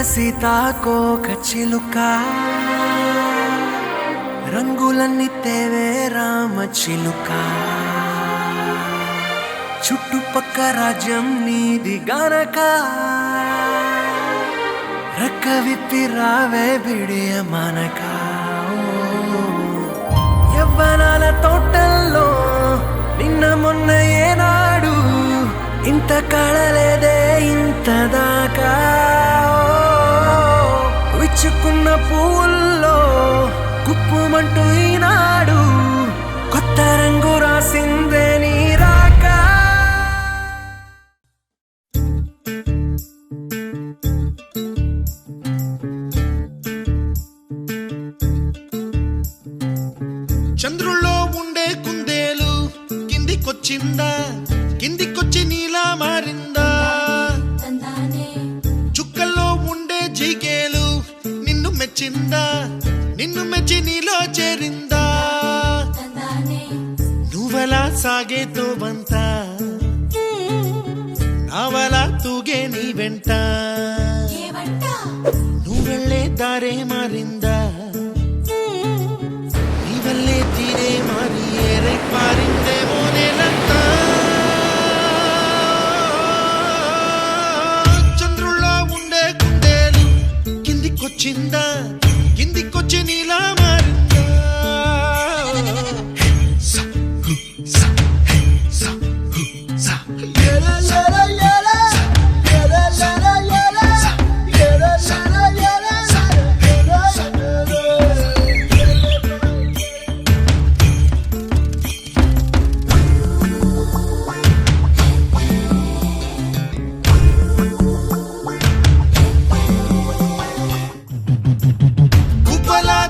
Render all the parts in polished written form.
సీతాకోక చిలుక రంగులన్నీ తేవే రామ చిలుక చుట్టుపక్క రాజ్యం నీది గనక రెక్క విప్పి రావే బిడియ మనక యవ్వనాల తోటల్లో నిన్న మొన్న ఏనాడు ఇంత కళలేదే ఇంత దాకా విచ్చుకున్న పూల్లో కుప్పుమంటూ ఈనాడు కొత్త రంగు రాసిందే నీ రాక చంద్రుల్లో ఉండే కుందేలు కిందికొచ్చిందా కిందికొచ్చి నీలా మారిందా చుక్కల్లో ఉండే జిగేలు నిన్ను మెచ్చిందా నిన్ను మెచ్చి నీలో చేరిందా నువ్వలా సాగేతో బంత నావలా తూగే నీ వెంట నువ్వెళ్ళే దారే మారిందా నీవల్లే తీరే మారి ఏరే మారిందేమో నేలంతా చంద్రుల్లో ఉండే కుందేలు కిందికొచ్చిందా కిందికొచ్చి నీలా మారిందా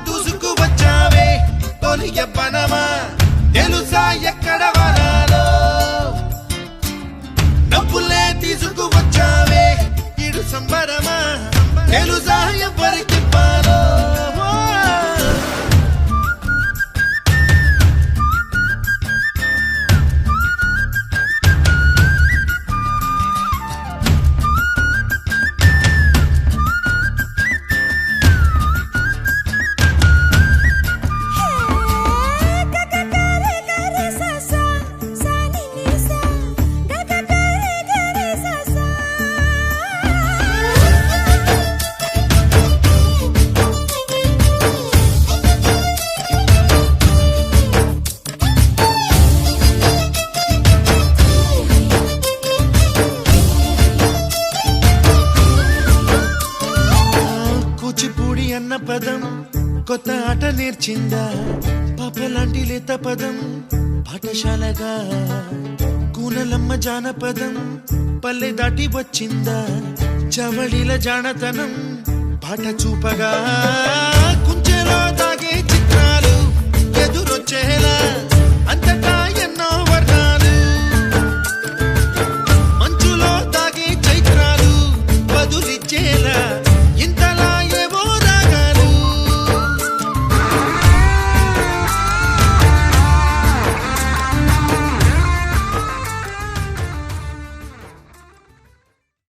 దూసుకు వచ్చావే తొలి యవ్వనమా తెలుసా ఎక్కడ వరాలో డబ్బులే తీసుకు వచ్చావే ఇడు సంబరమా తెలుసా ఎవరికి పాలో కూచిపూడి అన్న పదం కొత్త ఆట నేర్చిందా పాపలాంటి లేత పదం పాఠశాలగా కూనలమ్మ జానపదం పల్లె దాటి వచ్చిందా చవళిల జానతనం పాట చూపగా కుంచెలో తాగే చిత్రాలు ఎదురొచ్చేలా